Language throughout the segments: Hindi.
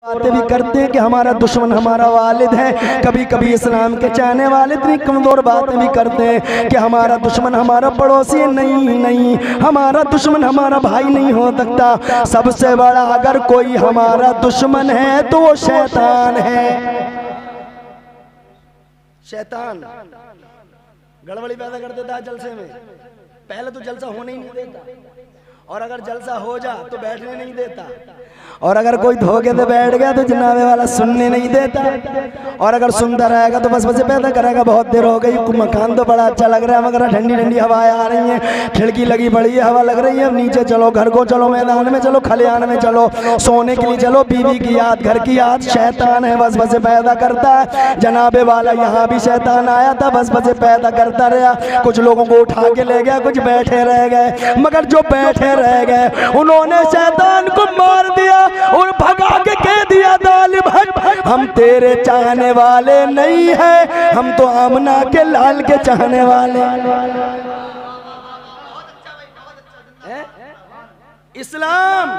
बातें भी करते हैं कि हमारा दुश्मन हमारा वालिद है। कभी कभी इस्लाम के चाहने वाले इतनी कमज़ोर बातें भी करते हैं कि हमारा दुश्मन हमारा पड़ोसी है। नहीं, हमारा दुश्मन हमारा भाई नहीं हो सकता। सबसे बड़ा अगर कोई हमारा दुश्मन है तो वो शैतान है। शैतान गड़बड़ी पैदा कर देता है जलसे में। पहले तो जलसा होने ही नहीं देता, और अगर जलसा हो जा तो बैठने नहीं देता, और अगर कोई धोखे से बैठ गया तो जनाबे वाला सुनने नहीं देता, और अगर सुनता रहेगा तो बस बसे पैदा करेगा। बहुत देर हो गई, मकान तो बड़ा अच्छा लग रहा है मगर ठंडी ठंडी हवाएं आ रही हैं, खिड़की लगी बड़ी है, हवा लग रही है। अब नीचे चलो, घर को चलो, मैदान में चलो, खलिहान में चलो, सोने के लिए चलो। बीवी की याद, घर की याद, शैतान है बस बसे पैदा करता है। जनाबे वाला यहाँ भी शैतान आया था, बस बसे पैदा करता रहा। कुछ लोगों को उठा के ले गया, कुछ बैठे रह गए, मगर जो बैठे रह गए उन्होंने शैतान को मार दिया और भगा के कह दिया, जालिम हट, हम तेरे चाहने वाले नहीं हैं, हम तो आमना के लाल के चाहने वाले। इस्लाम,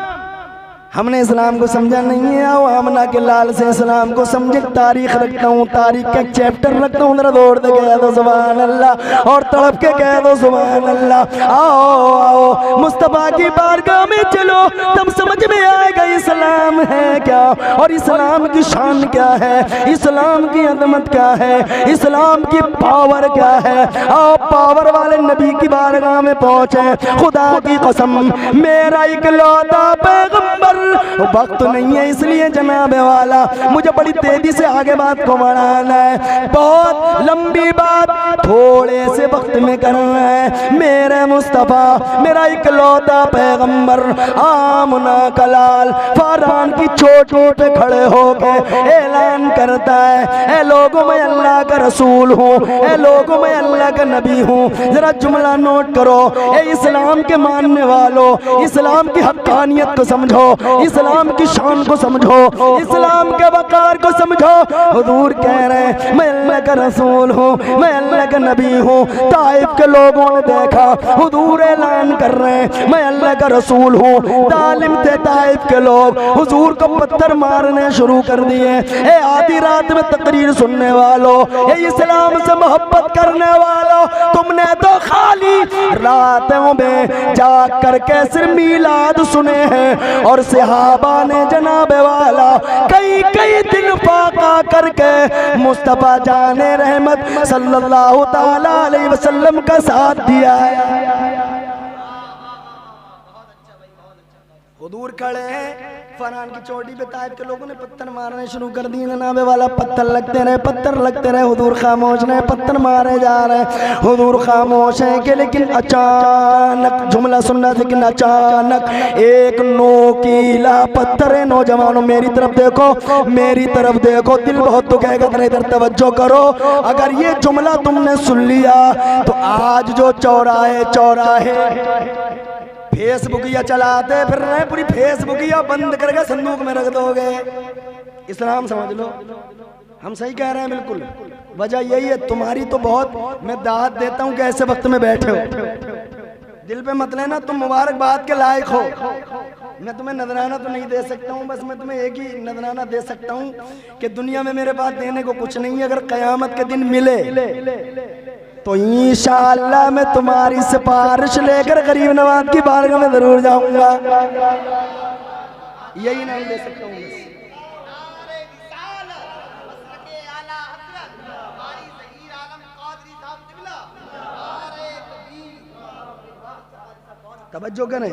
हमने इस्लाम को समझा नहीं है। आओ आमना के लाल से इस्लाम को समझे। तारीख रखता हूँ, तारीख का चैप्टर रखता हूँ, जरा दौड़ दे कह दो सुभान अल्लाह, और तड़प के कह दो सुभान अल्लाह। आओ आओ मुस्तफा की बारगाह में चलो, तब समझ में आएगा इस्लाम है क्या, और इस्लाम की शान क्या है, इस्लाम की अजमत क्या है, इस्लाम की पावर क्या है। आओ पावर वाले नबी की बारगाह में पहुँचे। खुदा की कसम मेरा इकलौता पैगंबर, वक्त नहीं है इसलिए जनाबे वाला मुझे बड़ी तेजी से आगे बात को बढ़ाना है। बहुत लंबी बात थोड़े से वक्त में करना है। मेरे मुस्तफा मेरा इकलौता पैगंबर आमना कलाल फरहान की चोटी पे खड़े होके ऐलान करता है, ए लोगों मैं अल्लाह का रसूल हूँ, ए लोगों मैं अल्लाह का नबी हूँ। जरा जुमला नोट करो, ए इस्लाम के मानने वालों, इस्लाम की हक्कानियत को समझो, इस्लाम की शान को समझो, इस्लाम के वकार को समझो। हुजूर कह रहे हैं मैं अल्लाह का रसूल हूँ, मैं अल्लाह का नबी हूँ। ताइफ के लोगों ने देखा हुजूर ऐलान कर रहे हैं मैं अल्लाह का रसूल हूँ। तालिम थे ताइफ के लोग, हुजूर को पत्थर मारने शुरू कर दिए। ए आधी रात में तकरीर सुनने वालों, ए इस्लाम से मोहब्बत करने वालों, तुमने तो खाली रातों में जाग करके सिर्फ मीलाद सुने हैं, और सहाबा ने जनाबे वाला कई कई दिन फाका करके मुस्तफा जाने रहमत सल्लल्लाहु ताला अलैहि वसल्लम का साथ दिया है। हुजूर खड़े हैं फरहान की चोटी पे, ताइफ के लोगों ने पत्थर मारने शुरू कर दिए। जनाबे वाला पत्थर लगते रहे, पत्थर लगते रहे, हुजूर खामोश रहे, पत्थर मारे जा रहे, हुजूर खामोश है कि लेकिन अचानक जुमला सुनना, लेकिन अचानक एक नोकीला पत्थर है। नौजवानों मेरी तरफ देखो, मेरी तरफ देखो, दिल बहुत दुखेगा, जरा इधर तवज्जो करो। अगर ये जुमला तुमने सुन लिया तो आज जो चौराहे चौराहे फेसबुकिया चलाते फिर रहे, पूरी फेसबुकिया बंद करके संदूक में रख दोगे। इस्लाम समझ लो, हम सही कह रहे हैं बिल्कुल। वजह यही है, तुम्हारी तो बहुत मैं दाद देता हूँ कि ऐसे वक्त में बैठे हो, दिल पे मत लेना, तुम मुबारकबाद के लायक हो। मैं तुम्हें नजराना तो नहीं दे सकता हूँ, बस मैं तुम्हें एक ही नजराना दे सकता हूँ कि दुनिया में मेरे पास देने को कुछ नहीं है। अगर कयामत के दिन मिले तो इंशाअल्लाह मैं तुम्हारी सिफारिश लेकर गरीब नवाज की बारगाह में जरूर जाऊंगा। यही नाम दे सकता हूँ। तवज्जो करें,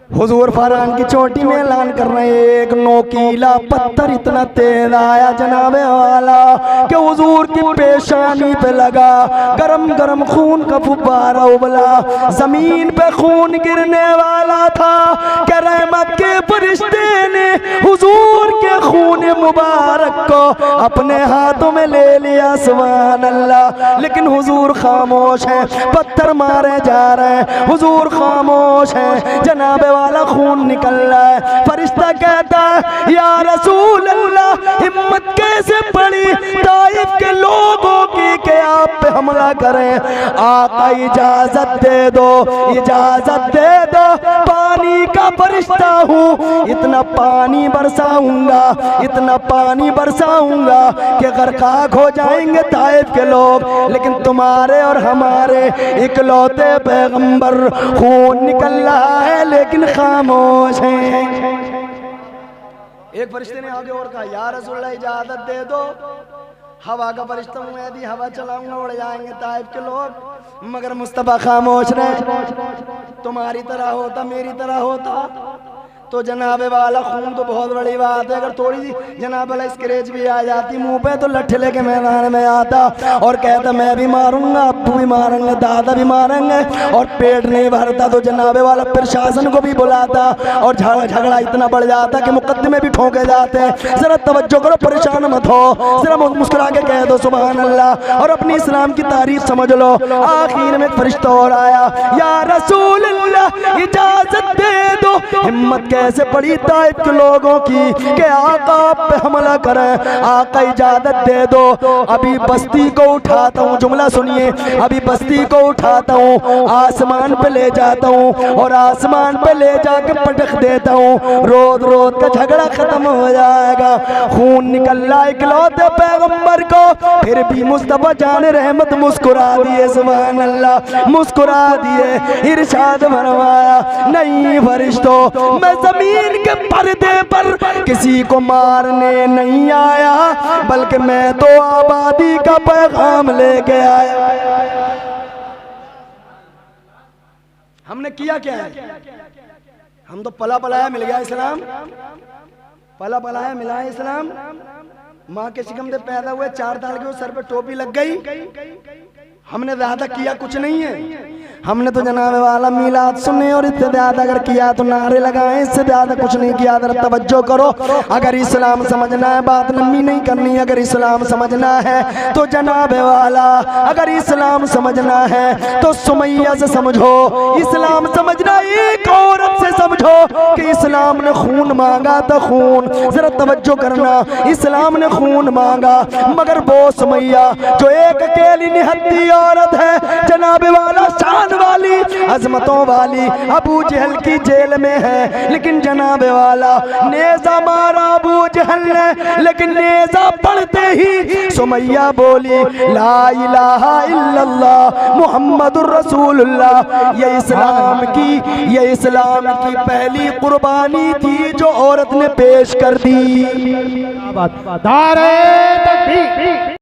हुजूर फरहान की चोटी में ऐलान कर रहे हैं, एक नोकीला पत्थर इतना तेज आया जनाबे वाला कि हुजूर की पेशानी पे लगा। गरम गरम खून का फुब्बारा उबला, जमीन पे खून गिरने वाला था कि रहमत के फरिश्ते ने हुजूर के खून मुबारक को अपने हाथों में ले लिया। सुभान अल्लाह। लेकिन हुजूर खामोश है, पत्थर मारे जा रहे हैं, हुजूर खामोश है, जनाबे वाला खून निकल रहा है। फरिश्ता कहता है या रसूल अल्लाह, हिम्मत कैसे पड़ी ताइफ के लोगों की कि आप पे हम हमला करें। आका इजाजत दे दो, इजाजत दे दो, पानी का फरिश्ता हूँ, इतना पानी बरसाऊंगा, इतना पानी बरसाऊंगा कि गर्काक हो जाएंगे ताइफ के लोग, लेकिन तुम्हारे और हमारे इकलौते पैगंबर खून निकल रहा है लेकिन खामोश हैं। एक फरिश्ते ने आगे और कहा, या रसूलल्लाह इजाजत दे दो, हवा का फरिश्ता हूँ, यदि हवा चलाऊंगा उड़ जाएंगे ताइफ के लोग। मगर मुस्तफा खामोश रहे। तुम्हारी तरह होता, मेरी तरह होता तो जनाबे वाला खून तो बहुत बड़ी बात है। अगर थोड़ी सी जनाब वाला स्क्रेच भी आ जाती मुंह पे तो लट्ठे लेके मैदान में आता और कहता मैं भी मारूंगा, अब्बू भी मारेंगे, दादा भी मारेंगे, और पेट नहीं भरता तो जनाबे वाला प्रशासन को भी बुलाता और झगड़ा इतना बढ़ जाता कि मुकदमे भी ठोके जाते हैं। जरा तवज्जो करो, परेशान मत हो, जरा मुस्कुरा के कह दो सुभान अल्लाह और अपनी इस्लाम की तारीफ समझ लो। आखिर में फरिश्ता और आया, या रसूल अल्लाह इजाजत दे दो। हिम्मत कैसे पड़ी ताइफ के लोगों की कि आका पे हमला करें। आका इजाजत दे दो, अभी बस्ती को उठाता हूँ, जुमला सुनिए, अभी बस्ती को उठाता हूँ, आसमान पे ले जाता हूँ और आसमान पे ले जाके पटक देता हूँ, रोज रोज का झगड़ा खत्म हो जाएगा। खून निकल रहा इकलौते पैगंबर को, फिर भी मुस्तफा जाने रहमत मुस्कुरा दिए, सुभान अल्लाह, मुस्कुरा दिए। इरशाद फरमाया, नहीं फरिश्तों, मैं जमीन के पर्दे पर किसी को मारने नहीं आया, बल्कि मैं तो आबादी का पैगाम लेके आया। हमने किया क्या है? हम तो पला पलाया मिल गया इस्लाम, पला पलाया मिला है इस्लाम। माँ के शिकम से पैदा हुए, 4 साल के सर पे टोपी लग गई। हमने ज्यादा किया कुछ नहीं है। हमने तो जनाब वाला मीलाद सुने और इससे ज्यादा अगर किया तो नारे लगाए, इससे ज्यादा कुछ नहीं किया। अगर तवज्जो करो, अगर इस्लाम समझना है, बात लंबी नहीं करनी। अगर इस्लाम समझना है तो जनाब वाला, अगर इस्लाम समझना है तो सुमैया से समझो, इस्लाम समझना एक औरत से समझो कि इस्लाम ने खून मांगा था, खून, जरा तवज्जो करना, इस्लाम ने खून मांगा, मगर वो सुमैया जो एक अकेली निहत्ती औरत है, जनाब वाला शान वाली, अजमतों वाली, अबू जहल की जेल में है, लेकिन जनाब वाला नेजा मारा अबू जहल ने, लेकिन नेजा पढ़ते ही सुमैया बोली ला इलाहा इल्लल्लाह मुहम्मदुर रसूलुल्लाह। ये इस्लाम की पहली कुर्बानी थी जो औरत ने पेश कर दी।